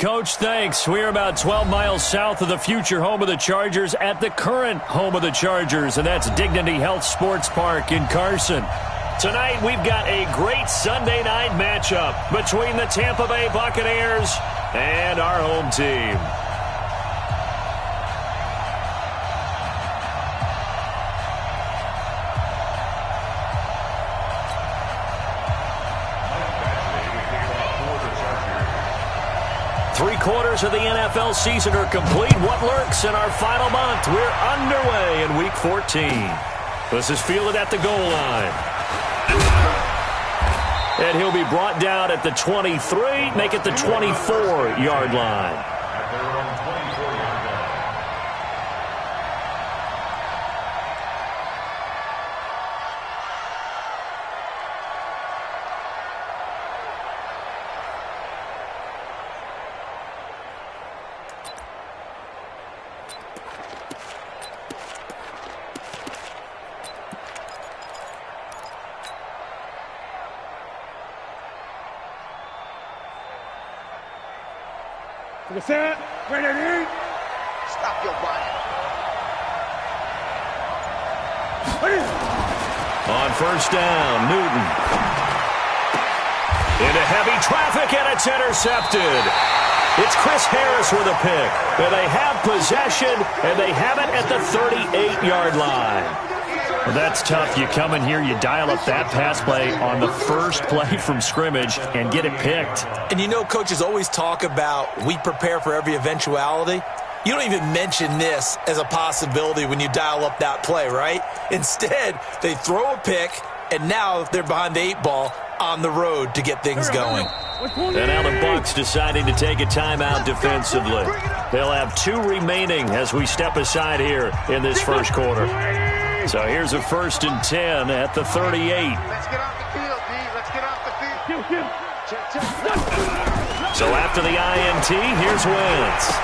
Coach. Thanks. We're about 12 miles south of the future home of the Chargers at the current home of the Chargers, and that's Dignity Health Sports Park in Carson. Tonight, we've got a great Sunday night matchup between the Tampa Bay Buccaneers and our home team. Three-quarters of the NFL season are complete. What lurks in our final month? We're underway in Week 14. This is fielded at the goal line. And he'll be brought down at the 23, make it the 24-yard line. Set, ready. Stop your running. On first down, Newton. Into heavy traffic, and it's intercepted. It's Chris Harris with a pick. And they have possession, and they have it at the 38-yard line. Well, that's tough. You come in here, you dial up that pass play on the first play from scrimmage and get it picked. And you know, coaches always talk about we prepare for every eventuality. You don't even mention this as a possibility when you dial up that play, right? Instead, they throw a pick, and now they're behind the 8 ball on the road to get things going. And now the Bucs deciding to take a timeout defensively. They'll have 2 remaining as we step aside here in this first quarter. So here's a 1st and 10 at the 38. Let's get off the field, D. Let's get off the field. So after the INT, here's Wentz.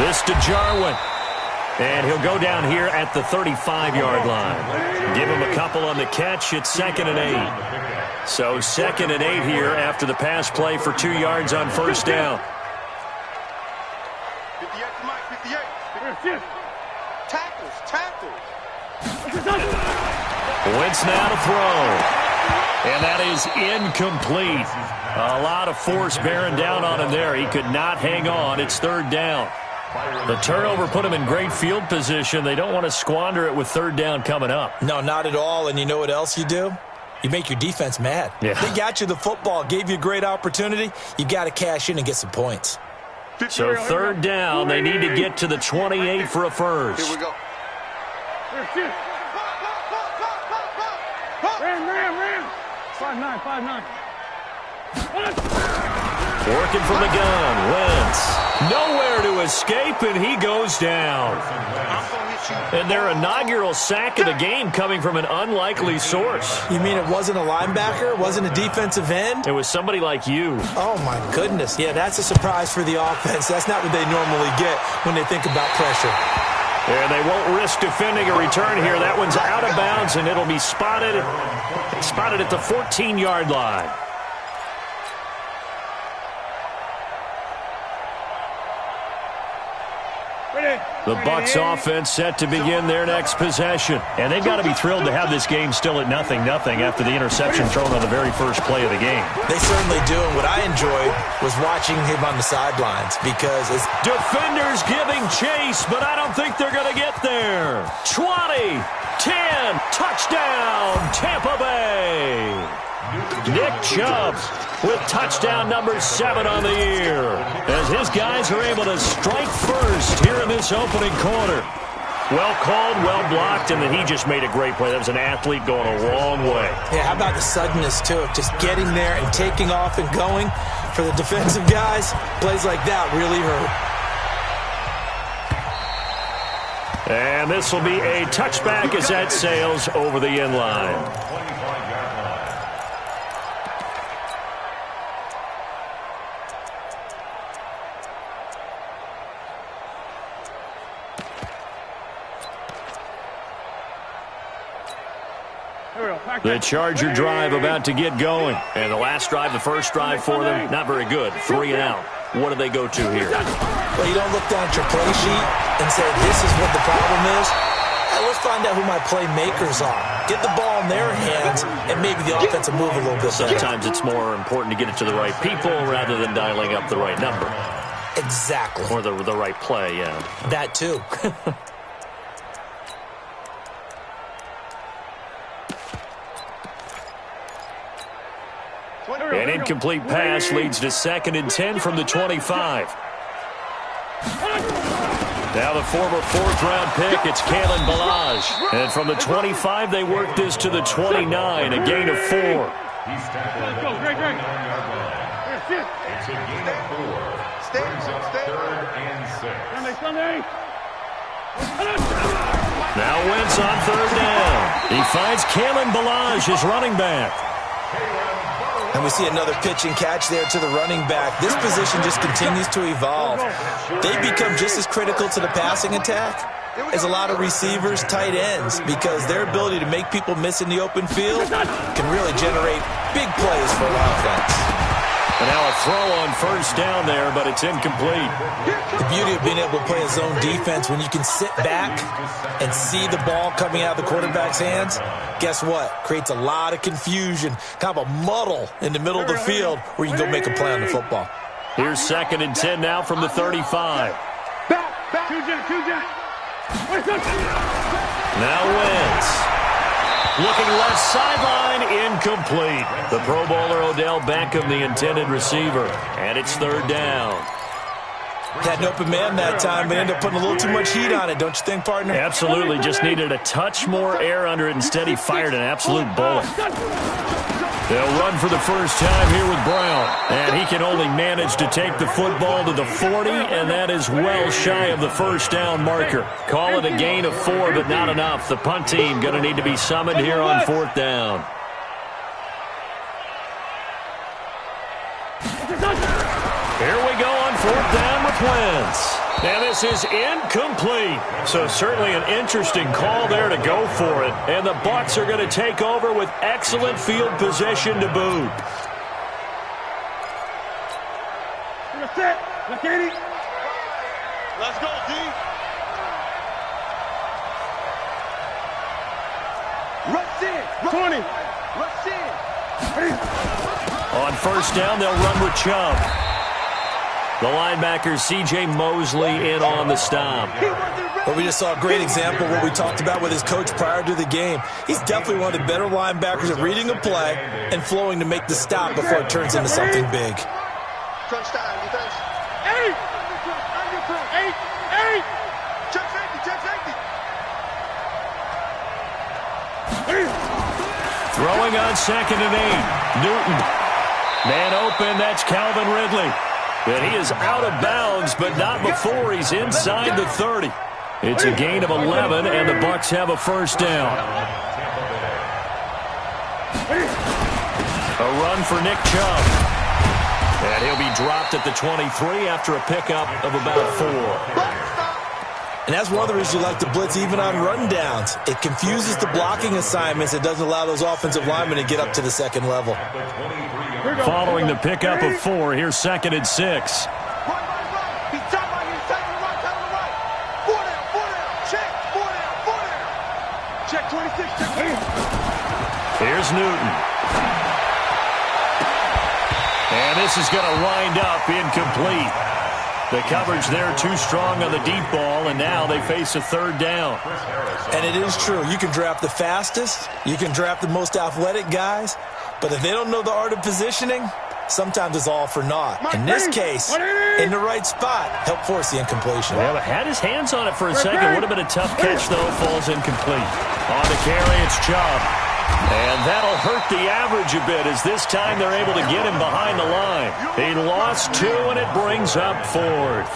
This to Jarwin. And he'll go down here at the 35-yard line. Give him a couple on the catch. It's 2nd and 8. So 2nd and 8 here after the pass play for 2 yards on first down. 58 to Mike, 58. Tackles. Wentz now to throw. And that is incomplete. A lot of force bearing down on him there. He could not hang on. It's 3rd down. The turnover put him in great field position. They don't want to squander it with 3rd down coming up. No, not at all. And you know what else you do? You make your defense mad. Yeah. They got you the football, gave you a great opportunity. You got to cash in and get some points. So 3rd down, they need to get to the 28 for a first. Here we go. Ram. 5-9. Working from the gun, Wentz. Nowhere to escape, and he goes down. And their inaugural sack of the game coming from an unlikely source. You mean it wasn't a linebacker? It wasn't a defensive end? It was somebody like you. Oh, my goodness. Yeah, that's a surprise for the offense. That's not what they normally get when they think about pressure. And they won't risk defending a return here. That one's out of bounds, and it'll be spotted at the 14-yard line. The Bucs offense set to begin their next possession. And they've got to be thrilled to have this game still at 0-0 after the interception thrown on the very first play of the game. They certainly do. And what I enjoyed was watching him on the sidelines because it's defenders giving chase, but I don't think they're going to get there. 20, 10, touchdown, Tampa Bay. Nick Chubb with touchdown number 7 on the year as his guys are able to strike first here in this opening quarter. Well called, well blocked, and then he just made a great play. That was an athlete going a long way. Yeah, how about the suddenness, too, of just getting there and taking off and going. For the defensive guys, plays like that really hurt. And this will be a touchback as that sails over the end line. The Charger drive about to get going. And the last drive, the first drive for them, not very good. 3 and out. what do they go to here? Well, you don't look down at your play sheet and say, this is what the problem is. Hey, let's find out who my playmakers are. Get the ball in their hands, and maybe the offense will move a little bit better. Sometimes it's more important to get it to the right people rather than dialing up the right number. Exactly. Or the right play, yeah. That too. An incomplete pass leads to 2nd and 10 from the 25. Now the former 4th-round pick, it's Kalen Ballage. And from the 25, they work this to the 29, a gain of 4. Let's go, great. It's a gain of 4. Brings up 3rd and 6. Sunday. Now Wentz on 3rd down. He finds Kalen Ballage, his running back. And we see another pitch and catch there to the running back. This position just continues to evolve. They become just as critical to the passing attack as a lot of receivers, tight ends, because their ability to make people miss in the open field can really generate big plays for an offense. And now a throw on 1st down there, but it's incomplete. The beauty of being able to play a zone defense when you can sit back and see the ball coming out of the quarterback's hands, guess what? Creates a lot of confusion, kind of a muddle in the middle of the field where you can go make a play on the football. Here's 2nd and 10 now from the 35. Back. Two Jack. Now Wentz. Looking left sideline, incomplete. The Pro Bowler Odell Beckham, the intended receiver. And it's 3rd down. Had an open man that time, but ended up putting a little too much heat on it, don't you think, partner? Absolutely. Just needed a touch more air under it. Instead, he fired an absolute bullet. They'll run for the first time here with Brown. And he can only manage to take the football to the 40, and that is well shy of the 1st down marker. Call it a gain of 4, but not enough. The punt team going to need to be summoned here on 4th down. Here we go on 4th down with Wentz. And this is incomplete. So certainly an interesting call there to go for it. And the Bucs are going to take over with excellent field position to boot. Let's go, D. Rush in. 20. Rush in. On 1st down, they'll run with Chubb. The linebacker, C.J. Mosley, in on the stop. Well, we just saw a great example of what we talked about with his coach prior to the game. He's definitely one of the better linebackers at reading a play and flowing to make the stop before it turns into something big. Crunch time, defense. 8. Check safety. Throwing on 2nd and 8. Newton. Man open, that's Calvin Ridley. And he is out of bounds, but not before he's inside the 30. It's a gain of 11, and the Bucs have a 1st down. A run for Nick Chubb. And he'll be dropped at the 23 after a pickup of about 4. And that's one of the reasons you like to blitz even on rundowns. It confuses the blocking assignments. It doesn't allow those offensive linemen to get up to the 2nd level. Following the pickup of 4, here's 2nd and 6. Right. He's top right, he's taking the right, top of the right. 4 down. Check. 4 down. Check 26. Here's Newton. And this is going to wind up incomplete. The coverage there too strong on the deep ball, and now they face a 3rd down. And it is true. You can draft the fastest. You can draft the most athletic guys. But if they don't know the art of positioning, sometimes it's all for naught. In this case, in the right spot, help force the incompletion. Well, had his hands on it for a second. Would have been a tough catch, though. Falls incomplete. On the carry, it's Chubb. And that'll hurt the average a bit as this time they're able to get him behind the line. He lost 2, and it brings up 4th.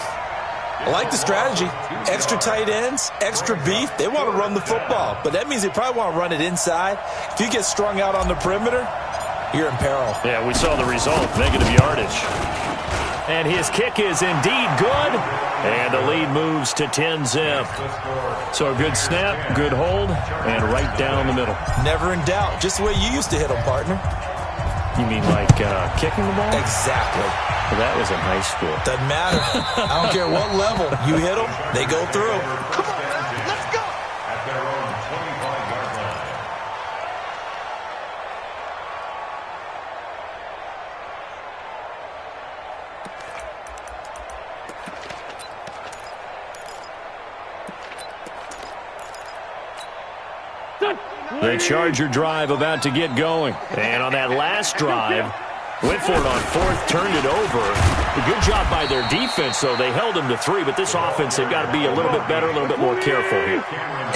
I like the strategy. Extra tight ends, extra beef. They want to run the football, but that means they probably want to run it inside. If you get strung out on the perimeter, you're in peril. Yeah, we saw the result, negative yardage. And his kick is indeed good, and the lead moves to 10-zip. So a good snap, good hold, and right down the middle. Never in doubt. Just the way you used to hit them, partner. You mean like kicking the ball? Exactly. Well, that was in high school. Doesn't matter. I don't care what level. You hit them, they go through. Come on, man. Let's go. At their own 25-yard line. The Charger drive about to get going. And on that last drive, went for it on fourth, turned it over. A good job by their defense, though. They held them to 3, but this offense, they've got to be a little bit better, a little bit more careful here.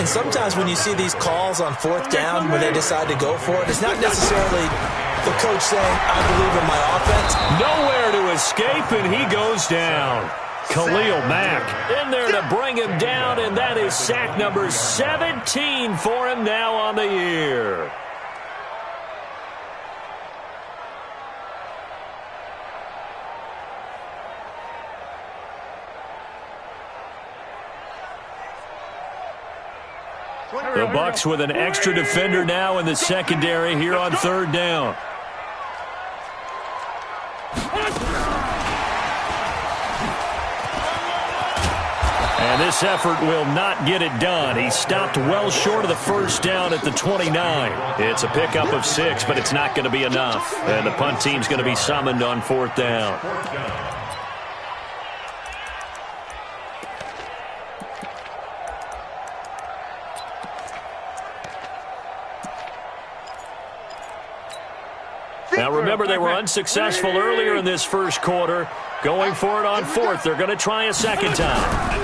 And sometimes when you see these calls on fourth down, when they decide to go for it, it's not necessarily the coach saying, I believe in my offense. Nowhere to escape, and he goes down. Khalil Mack in there to bring him down, and that is sack number 17 for him now on the year. The Bucs with an extra defender now in the secondary here on third down. And this effort will not get it done. He stopped well short of the first down at the 29. It's a pickup of 6, but it's not going to be enough. And the punt team's going to be summoned on fourth down. Now remember, they were unsuccessful earlier in this first quarter. Going for it on fourth. They're going to try a second time.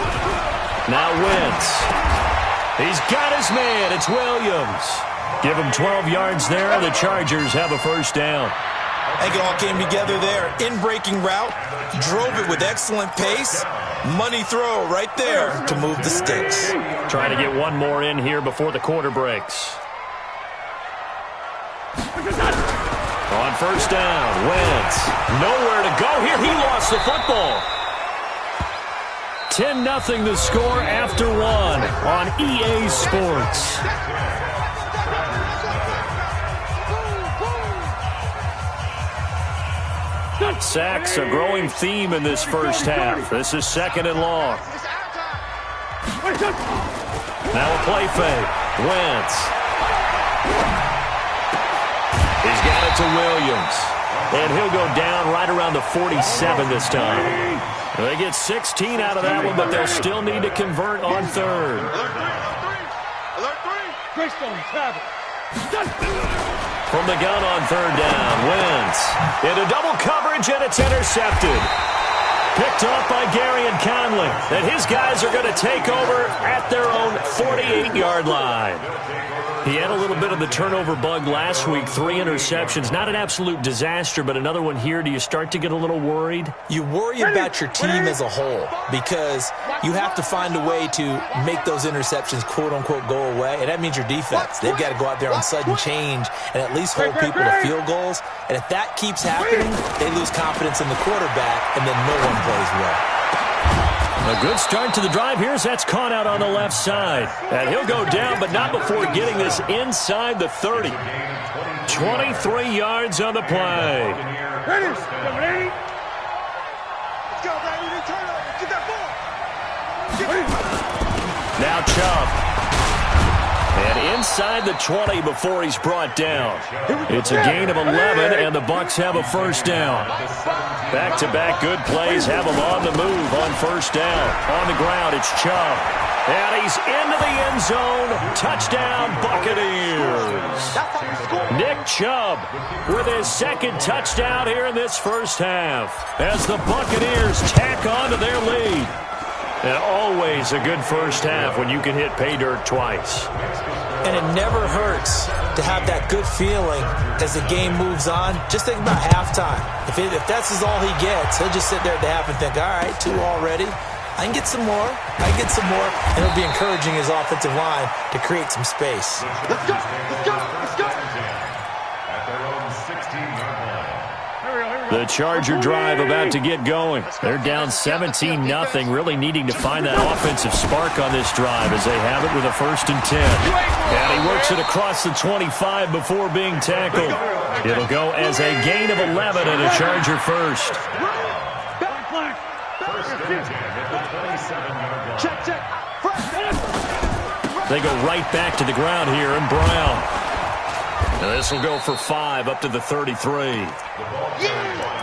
Now Wentz. He's got his man. It's Williams. Give him 12 yards there. The Chargers have a first down. I think it all came together there. In-breaking route. Drove it with excellent pace. Money throw right there to move the sticks. Trying to get one more in here before the quarter breaks. On first down, Wentz. Nowhere to go here. He lost the football. 10-0 the score after one on EA Sports. Sacks a growing theme in this first half. This is second and long. Now a play fake. Wentz. He's got it to Williams. And he'll go down right around the 47 this time. They get 16 out of that one, but they'll still need to convert on third. Alert 3. Greystone, travel. From the gun on third down, Wentz into double coverage, and it's intercepted. Picked off by Gary and Conley. And his guys are going to take over at their own 48-yard line. He had a little bit of the turnover bug last week, 3 interceptions. Not an absolute disaster, but another one here. Do you start to get a little worried? You worry about your team as a whole because you have to find a way to make those interceptions, quote-unquote, go away, and that means your defense. They've got to go out there on sudden change and at least hold people to field goals. And if that keeps happening, they lose confidence in the quarterback, and then no one plays well. A good start to the drive here as that's caught out on the left side. And he'll go down, but not before getting this inside the 30. 23 yards on the play. Ready? Ready? Let's go, Brady. Turnover. Get that ball. Now Chubb. And inside the 20 before he's brought down. It's a gain of 11, and the Bucs have a first down. Back-to-back good plays have him on the move on first down. On the ground, it's Chubb. And he's into the end zone. Touchdown, Buccaneers. Nick Chubb with his second touchdown here in this first half as the Buccaneers tack on to their lead. And always a good first half when you can hit pay dirt twice. And it never hurts to have that good feeling as the game moves on. Just think about halftime. If that's all he gets, he'll just sit there at the half and think, all right, 2 already. I can get some more. I can get some more. And it'll be encouraging his offensive line to create some space. Let's go. Let's go. Let's go. At their own 16-yard line. The Charger drive about to get going. They're down 17-0, really needing to find that offensive spark on this drive as they have it with a 1st and 10. And he works it across the 25 before being tackled. It'll go as a gain of 11 and a Charger first. They go right back to the ground here, and Brown. This will go for 5 up to the 33.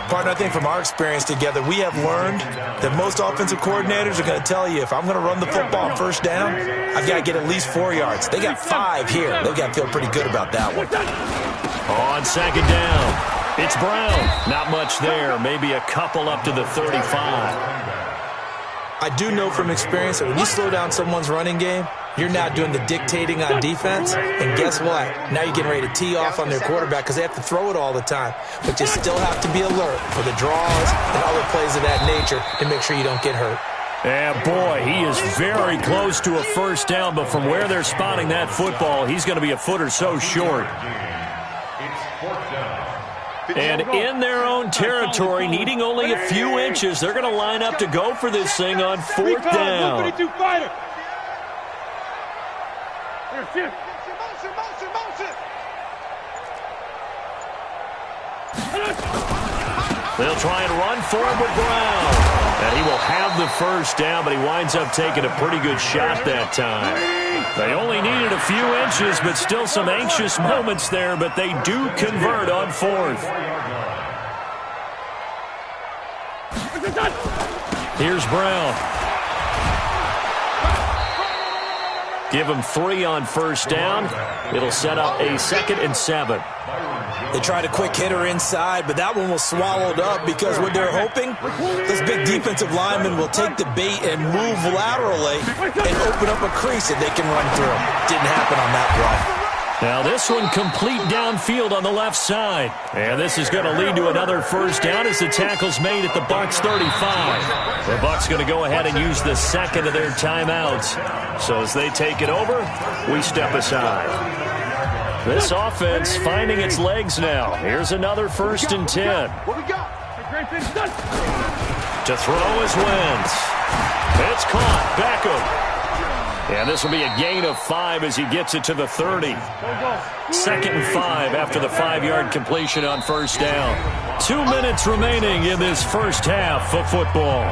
Partner, I think from our experience together, we have learned that most offensive coordinators are going to tell you, if I'm going to run the football on 1st down, I've got to get at least 4 yards. They got 5 here. They've got to feel pretty good about that one. On 2nd down, it's Brown. Not much there. Maybe a couple up to the 35. I do know from experience that when you slow down someone's running game, you're now doing the dictating on defense, and guess what? Now you're getting ready to tee off on their quarterback because they have to throw it all the time. But you still have to be alert for the draws and other plays of that nature to make sure you don't get hurt. And boy, he is very close to a 1st down, but from where they're spotting that football, he's going to be a foot or so short. And in their own territory, needing only a few inches, they're going to line up to go for this thing on 4th down. They'll try and run for him with Brown. And he will have the 1st down, but he winds up taking a pretty good shot that time. They only needed a few inches, but still some anxious moments there, but they do convert on 4th. Here's Brown. Give him 3 on 1st down. It'll set up a 2nd and 7. They tried a quick hitter inside, but that one was swallowed up because what they're hoping, this big defensive lineman will take the bait and move laterally and open up a crease that they can run through. Didn't happen on that play. Now this one complete downfield on the left side. And this is going to lead to another 1st down as the tackle's made at the Bucs 35. The Bucs going to go ahead and use the 2nd of their timeouts. So as they take it over, we step aside. This offense finding its legs now. Here's another 1st and 10. To throw is Wentz. It's caught. Beckham. And this will be a gain of 5 as he gets it to the 30. 2nd and 5 after the 5-yard completion on 1st down. 2 minutes remaining in this 1st half of football.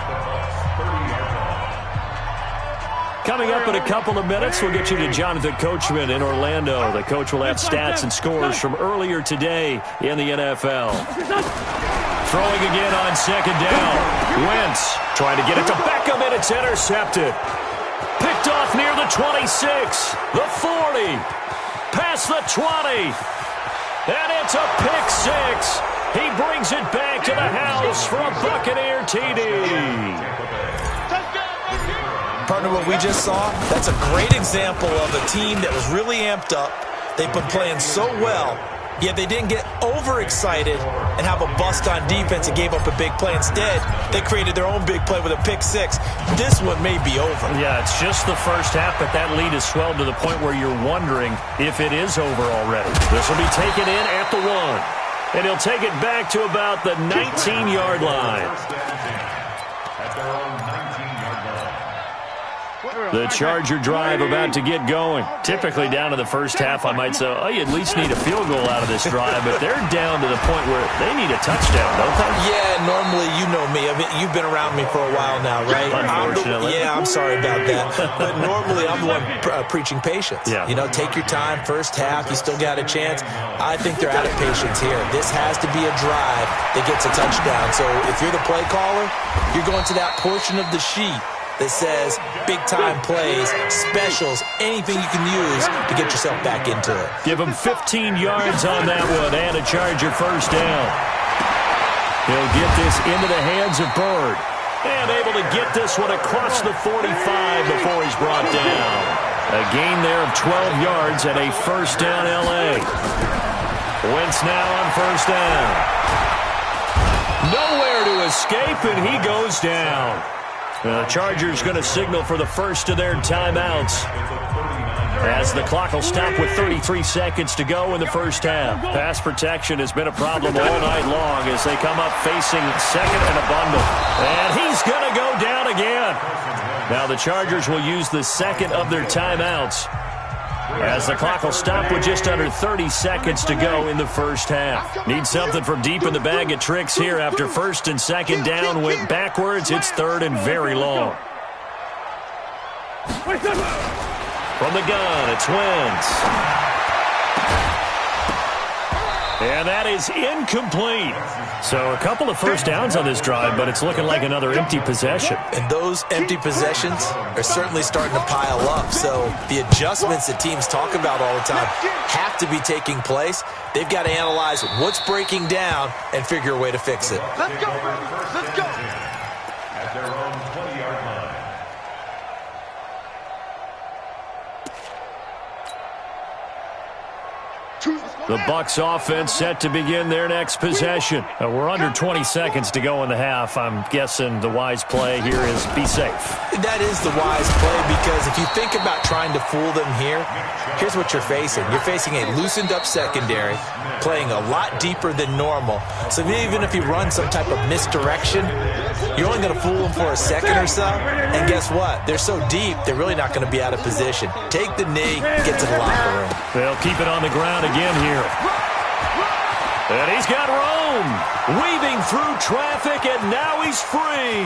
Coming up in a couple of minutes, we'll get you to Jonathan Coachman in Orlando. The coach will have stats and scores from earlier today in the NFL. Throwing again on 2nd down. Wentz trying to get it to Beckham, and it's intercepted. Picked off near the 26, the 40, past the 20, and it's a pick 6. He brings it back to the house for a Buccaneer TD. Partner, what we just saw, that's a great example of a team that was really amped up. They've been playing so well, yet they didn't get overexcited and have a bust on defense and gave up a big play. Instead, they created their own big play with a pick 6. This one may be over. Yeah, it's just the 1st half, but that lead has swelled to the point where you're wondering if it is over already. This will be taken in at the 1, and he'll take it back to about the 19-yard line. The Charger drive about to get going. Typically down to the 1st half, I might say, oh, you at least need a field goal out of this drive, but they're down to the point where they need a touchdown, don't they? Yeah, normally, you know me. I mean, you've been around me for a while now, right? Unfortunately. I'm sorry about that. But normally, I'm the one preaching patience. Yeah. You know, take your time. 1st half, you still got a chance. I think they're out of patience here. This has to be a drive that gets a touchdown. So if you're the play caller, you're going to that portion of the sheet that says big-time plays, specials, anything you can use to get yourself back into it. Give him 15 yards on that one and a Charger 1st down. He'll get this into the hands of Bird. And able to get this one across the 45 before he's brought down. A gain there of 12 yards and a 1st down L.A. Wentz now on 1st down. Nowhere to escape, and he goes down. The Chargers going to signal for the 1st of their timeouts. as the clock will stop with 33 seconds to go in the first half. Pass protection has been a problem all night long as they come up facing second and a bundle. And he's going to go down again. Now the Chargers will use the second of their timeouts as the clock will stop with just under 30 seconds to go in the first half. Need something from deep in the bag of tricks here after first and second down went backwards. It's third and very long. From the gun, it's Wentz. And that is incomplete. So a couple of first downs on this drive, but it's looking like another empty possession. And those empty possessions are certainly starting to pile up. So the adjustments that teams talk about all the time have to be taking place. They've got to analyze what's breaking down and figure a way to fix it. Let's go, baby. Let's go. At their own 20-yard line. The Bucs offense set to begin their next possession. We're under 20 seconds to go in the half. I'm guessing the wise play here is be safe. That is the wise play because if you think about trying to fool them here, here's what you're facing. You're facing a loosened up secondary, playing a lot deeper than normal. So even if you run some type of misdirection, you're only going to fool them for a second or so. And guess what? They're so deep, they're really not going to be out of position. Take the knee, get to the locker room. They'll keep it on the ground again here. And he's got Rome weaving through traffic, and now he's free.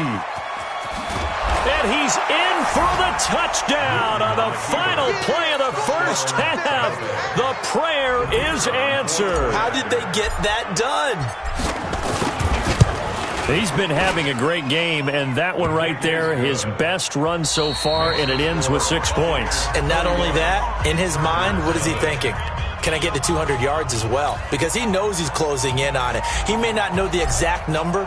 And he's in for the touchdown on the final play of the first half. The prayer is answered. How did they get that done? He's been having a great game, and that one right there, his best run so far, and it ends with 6 points. And not only that, in his mind, what is he thinking? Can I get to 200 yards as well? Because he knows he's closing in on it. He may not know the exact number,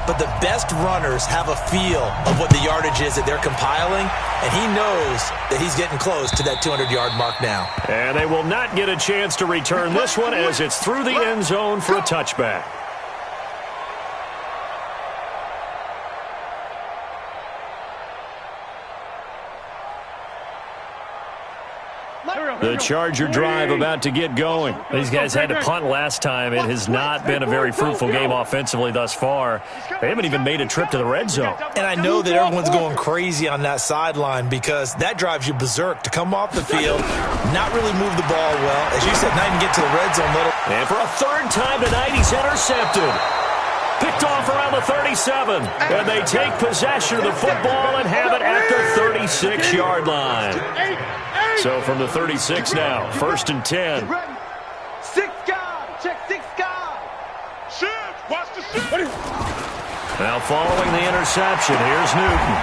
but the best runners have a feel of what the yardage is that they're compiling, and he knows that he's getting close to that 200-yard mark now. And they will not get a chance to return this one as it's through the end zone for a touchback. The Charger drive about to get going. These guys had to punt last time. It has not been a very fruitful game offensively thus far. They haven't even made a trip to the red zone. And I know that everyone's going crazy on that sideline because that drives you berserk to come off the field, not really move the ball well. As you said, not even get to the red zone. And for a third time tonight, he's intercepted. Picked off around the 37. And they take possession of the football and have it at the 36-yard line. So from the 36 now, first and 10. Six guys. Check six guys. Shift. Watch the shift. Now following the interception, here's Newton.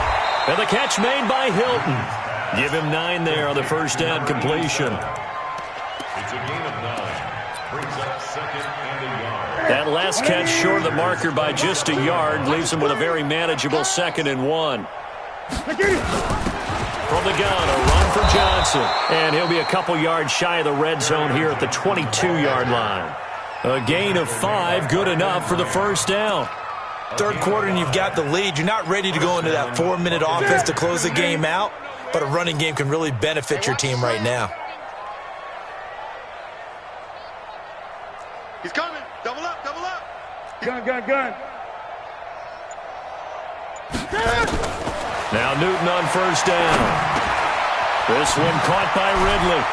And the catch made by Hilton. Give him 9 there on the first down completion. It's a gain of 9. Brings up second and a yard. That last catch short of the marker by just a yard leaves him with a very manageable second and 1. From the gun, a run for Johnson. And he'll be a couple yards shy of the red zone here at the 22-yard line. A gain of 5, good enough for the first down. Third quarter and you've got the lead. You're not ready to go into that 4-minute offense to close the game out, but a running game can really benefit your team right now. He's coming. Double up. Double up. Gun. Now Newton on first down. This one caught by Ridley.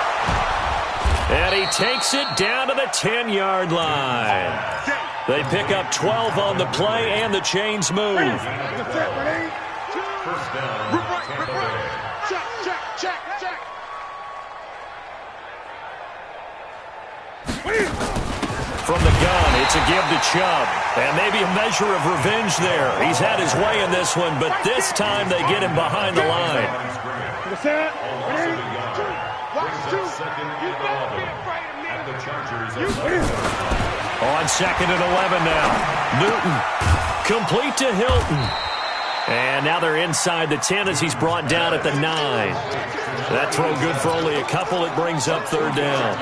And he takes it down to the 10-yard line. They pick up 12 on the play, and the chains move. First down. Tampa Bay. Check. From the gun, it's a give to Chubb. And maybe a measure of revenge there. He's had his way in this one, but this time they get him behind the line. Second and 11. At the Chargers. On second and 11 now. Newton, complete to Hilton. And now they're inside the 10 as he's brought down at the 9. That throw good for only a couple. It brings up third down.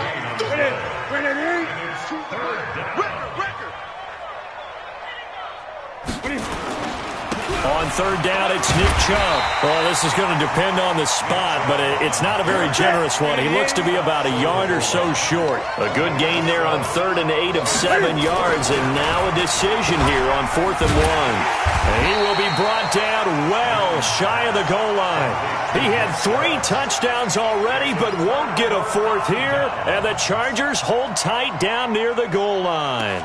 On third down, it's Nick Chubb. Well, this is going to depend on the spot, but it's not a very generous one. He looks to be about a yard or so short. A good gain there on 3rd and 8 of 7 yards, and now a decision here on 4th and 1. And he will be brought down well shy of the goal line. He had 3 touchdowns already, but won't get a 4th here, and the Chargers hold tight down near the goal line.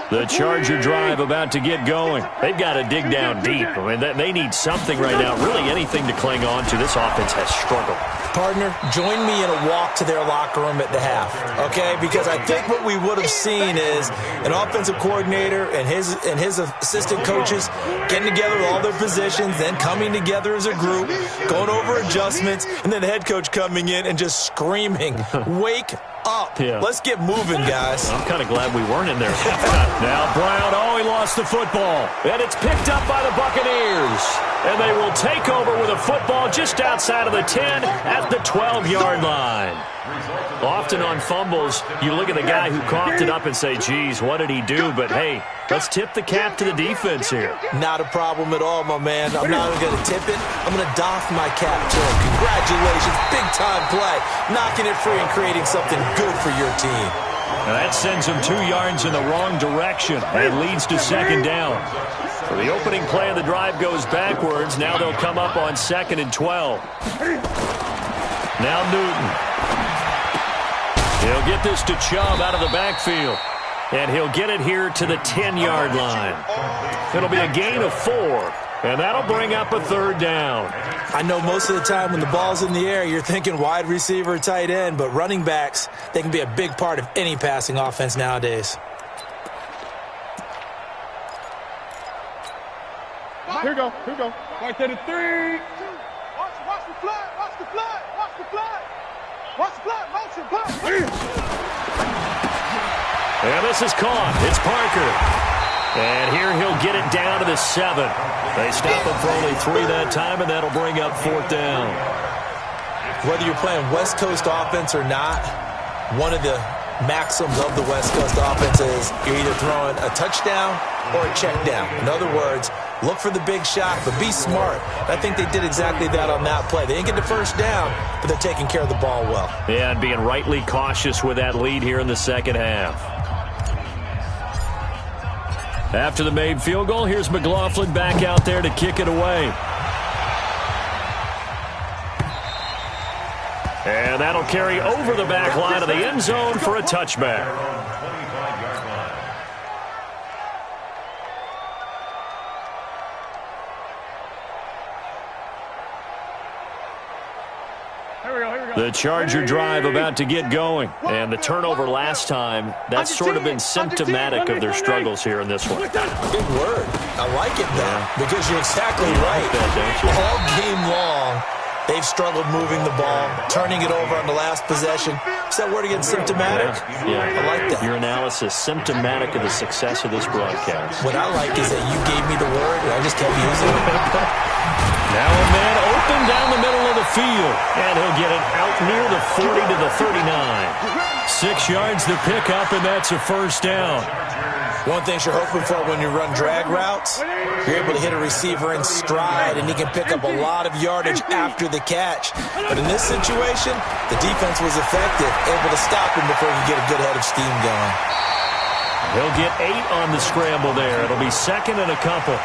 The Charger drive about to get going. They've got to dig down deep. I mean, they need something right now, really anything to cling on to. This offense has struggled. Partner, join me in a walk to their locker room at the half, okay? Because I think what we would have seen is an offensive coordinator and his assistant coaches getting together with all their positions, then coming together as a group, going over adjustments, and then the head coach coming in and just screaming, wake up. Yeah. Let's get moving, guys. I'm kind of glad we weren't in there. Now Brown, he lost the football. And it's picked up by the Buccaneers. And they will take over with a football just outside of the 10 at the 12-yard line. Often on fumbles, you look at the guy who coughed it up and say, geez, what did he do? But, hey, let's tip the cap to the defense here. Not a problem at all, my man. I'm not even going to tip it. I'm going to doff my cap to him. Congratulations. Big-time play. Knocking it free and creating something good for your team. Now that sends him 2 yards in the wrong direction and leads to 2nd down. So the opening play of the drive goes backwards. Now they'll come up on 2nd and 12. Now Newton. He'll get this to Chubb out of the backfield. And he'll get it here to the 10-yard line. It'll be a gain of 4. And that'll bring up a 3rd down. I know most of the time when the ball's in the air, you're thinking wide receiver, tight end, but running backs, they can be a big part of any passing offense nowadays. Here we go. Right there to 3. Watch the flag. Watch the flag. Motion, flag. And this is caught. It's Parker. And here he'll get it down to the 7. They stop him for only 3 that time, and that'll bring up 4th down. Whether you're playing West Coast offense or not, one of the maxims of the West Coast offense is you're either throwing a touchdown or a check down. In other words, look for the big shot, but be smart. I think they did exactly that on that play. They didn't get the 1st down, but they're taking care of the ball well. Yeah, and being rightly cautious with that lead here in the 2nd half. After the made field goal, here's McLaughlin back out there to kick it away. And that'll carry over the back line of the end zone for a touchback. The Charger drive about to get going. And the turnover last time, that's sort of been symptomatic of their struggles here in this one. Good word. I like it, though, because you're exactly right. All game long, they've struggled moving the ball, turning it over on the last possession. Is that word again, symptomatic? Yeah. I like that. Your analysis, symptomatic of the success of this broadcast. What I like is that you gave me the word, and I just kept using it. Now a man open down the middle of the field, and he'll get it out near the 40 to the 39. 6 yards to pick up, and that's a 1st down. One thing you're hoping for when you run drag routes, you're able to hit a receiver in stride, and he can pick up a lot of yardage after the catch. But in this situation, the defense was effective, able to stop him before he could get a good head of steam going. He'll get 8 on the scramble there. It'll be 2nd and a couple.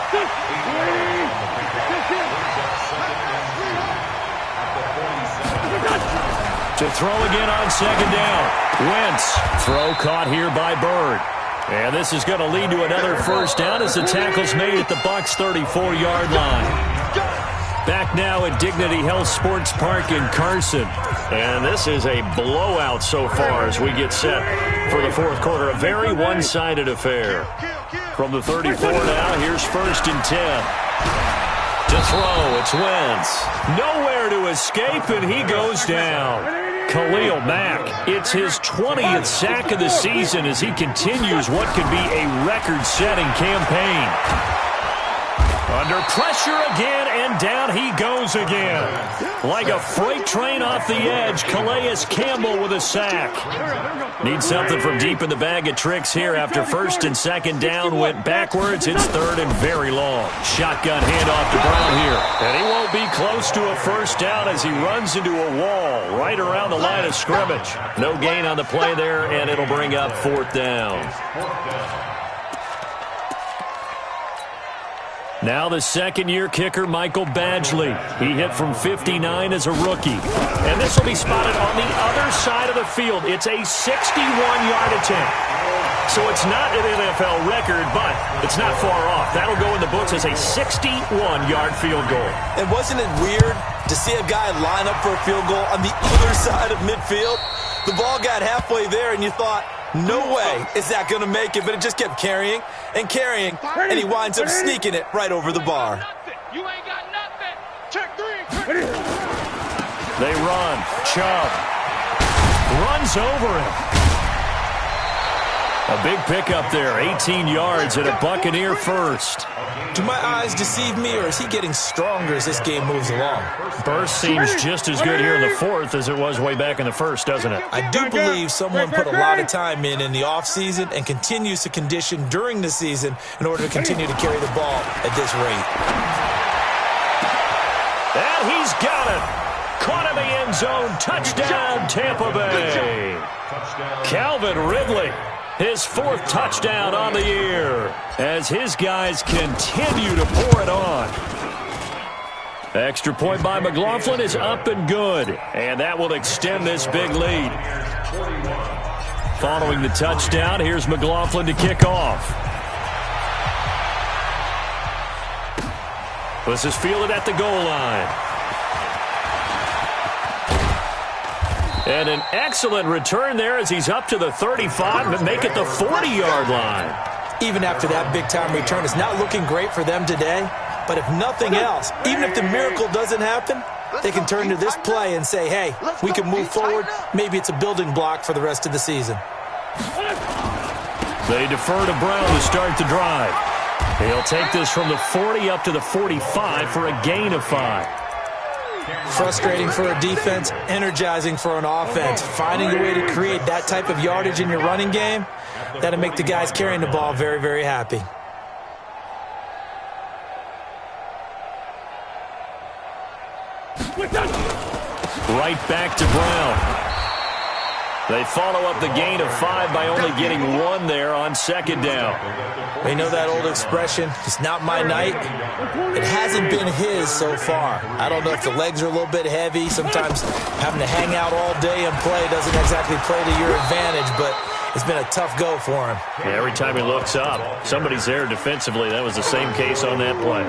To throw again on 2nd down. Wentz. Throw caught here by Bird. And this is going to lead to another 1st down as the tackle's made at the Bucs' 34-yard line. Back now at Dignity Health Sports Park in Carson. And this is a blowout so far as we get set for the 4th quarter. A very one-sided affair. From the 34 now, here's 1st and 10. To throw, it's Wentz. Nowhere to escape, and he goes down. Khalil Mack, it's his 20th sack of the season as he continues what could be a record-setting campaign. Under pressure again, and down he goes again. Like a freight train off the edge, Calais Campbell with a sack. Needs something from deep in the bag of tricks here after first and second down went backwards. It's third and very long. Shotgun handoff to Brown here. And he won't be close to a first down as he runs into a wall right around the line of scrimmage. No gain on the play there, and it'll bring up fourth down. Now the second-year kicker, Michael Badgley. He hit from 59 as a rookie. And this will be spotted on the other side of the field. It's a 61-yard attempt. So it's not an NFL record, but it's not far off. That'll go in the books as a 61-yard field goal. And wasn't it weird to see a guy line up for a field goal on the other side of midfield? The ball got halfway there, and you thought, no way is that going to make it, but it just kept carrying and carrying, and he winds up sneaking it right over the bar. You ain't got nothing. Check three. They run. Chubb runs over him. A big pickup there, 18 yards and a Buccaneer first. Do my eyes deceive me, or is he getting stronger as this game moves along? Burst seems just as good here in the fourth as it was way back in the first, doesn't it? I do believe someone put a lot of time in the offseason and continues to condition during the season in order to continue to carry the ball at this rate. And he's got it. Caught in the end zone. Touchdown, Tampa Bay. Calvin Ridley. His fourth touchdown on the year as his guys continue to pour it on. Extra point by McLaughlin is up and good, and that will extend this big lead. Following the touchdown, here's McLaughlin to kick off. This is fielded at the goal line. And an excellent return there as he's up to the 35 and make it the 40-yard line. Even after that big-time return, it's not looking great for them today. But if nothing else, even if the miracle doesn't happen, they can turn to this play and say, hey, we can move forward. Maybe it's a building block for the rest of the season. They defer to Brown to start the drive. He'll take this from the 40 up to the 45 for a gain of 5. Frustrating for a defense, energizing for an offense. Finding a way to create that type of yardage in your running game, that'll make the guys carrying the ball very, very happy. Right back to Brown. They follow up the gain of 5 by only getting 1 there on second down. We know that old expression, it's not my night. It hasn't been his so far. I don't know if the legs are a little bit heavy. Sometimes having to hang out all day and play doesn't exactly play to your advantage, but it's been a tough go for him. Yeah, every time he looks up, somebody's there defensively. That was the same case on that play.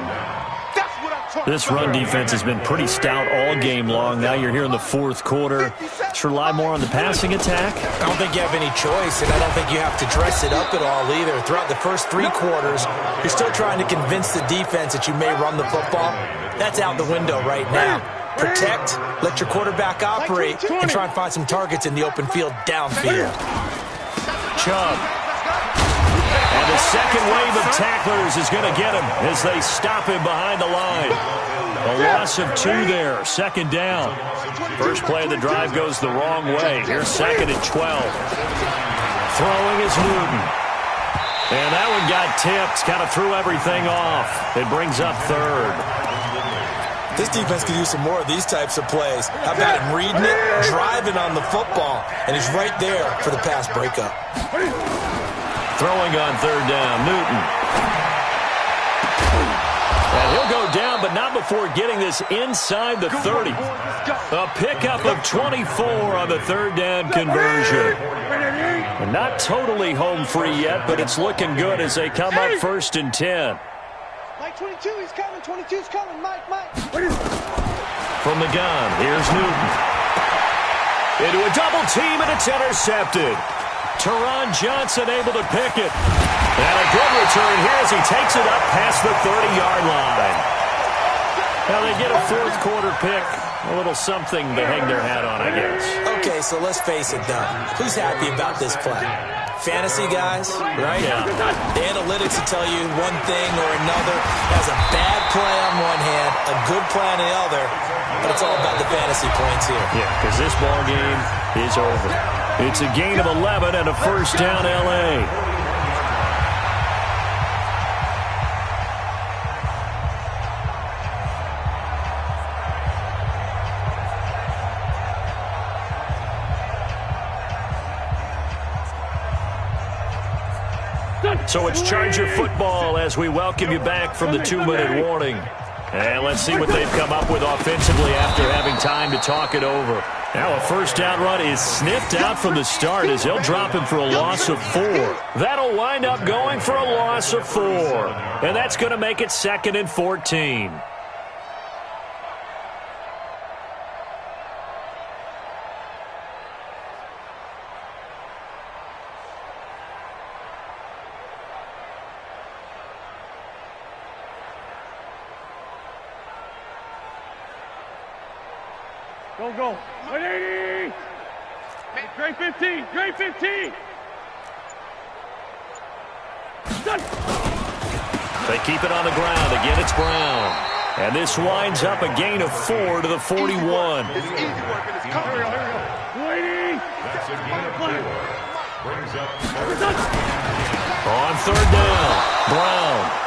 This run defense has been pretty stout all game long. Now you're here in the fourth quarter. Let's rely more on the passing attack. I don't think you have any choice, and I don't think you have to dress it up at all either. Throughout the first 3 quarters, you're still trying to convince the defense that you may run the football. That's out the window right now. Protect, let your quarterback operate, and try and find some targets in the open field downfield. Chubb. And the second wave of tacklers is going to get him as they stop him behind the line. A loss of 2 there, second down. First play of the drive goes the wrong way. Here's second and 12. Throwing is Newton. And that one got tipped, kind of threw everything off. It brings up third. This defense could use some more of these types of plays. How about him reading it, driving on the football, and he's right there for the pass breakup. Throwing on third down, Newton. And he'll go down, but not before getting this inside the 30. A pickup of 24 on the third down conversion. And not totally home free yet, but it's looking good as they come up first and 10. Mike 22, he's coming. 22's coming. Mike. From the gun, here's Newton. Into a double team, and it's intercepted. Teron Johnson able to pick it. And a good return here as he takes it up past the 30-yard line. Now they get a fourth quarter pick. A little something to hang their hat on, I guess. Okay, so let's face it, though. Who's happy about this play? fantasy guys, right? Yeah. The analytics will tell you one thing or another. Has a bad play on one hand, a good play on the other, but it's all about the fantasy points here. Yeah, because this ball game is over. It's a gain of 11 and a first down, L.A. So it's Charger football as we welcome you back from the 2-minute warning. And let's see what they've come up with offensively after having time to talk it over. Now a first down run is sniffed out from the start as they'll drop him for a loss of 4. That'll wind up going for a loss of 4. And that's going to make it 2nd and 14. Go. 180. Great 15. Great 15. Done. They keep it on the ground. Again, it's Brown. And this winds up a gain of 4 to the 41. It's easy work and it's coming. Here we go. 180. That's a gain of 4. Brings up On 3rd down, Brown.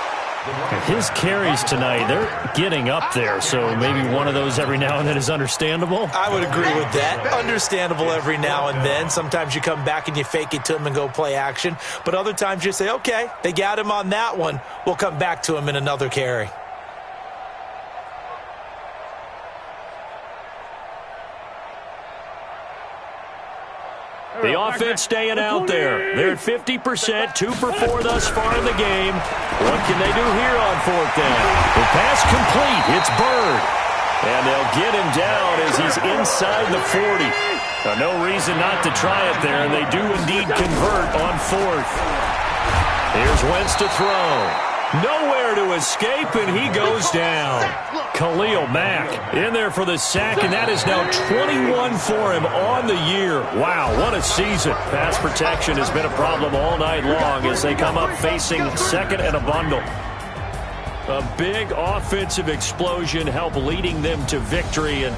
And his carries tonight, they're getting up there, so maybe one of those every now and then is understandable. I would agree with that. Understandable every now and then. Sometimes you come back and you fake it to him and go play action. But other times you say, okay, they got him on that one. We'll come back to him in another carry. The offense staying out there. They're at 50%, 2 for 4 thus far in the game. What can they do here on 4th down? The pass complete. It's Bird. And they'll get him down as he's inside the 40. Now, no reason not to try it there, and they do indeed convert on 4th. Here's Wentz to throw. Nowhere to escape, and he goes down. Khalil Mack in there for the sack, and that is now 21 for him on the year. Wow, what a season. Pass protection has been a problem all night long as they come up facing 2nd and a bundle. A big offensive explosion helped leading them to victory, and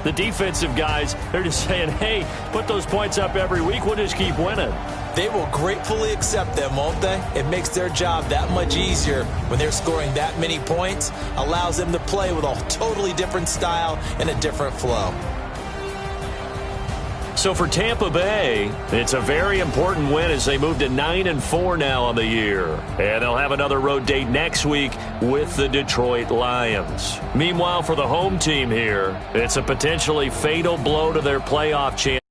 the defensive guys, they're just saying, hey, put those points up every week, we'll just keep winning. They will gratefully accept them, won't they? It makes their job that much easier when they're scoring that many points, allows them to play with a totally different style and a different flow. So for Tampa Bay, it's a very important win as they move to 9-4 now on the year. And they'll have another road date next week with the Detroit Lions. Meanwhile, for the home team here, it's a potentially fatal blow to their playoff chance.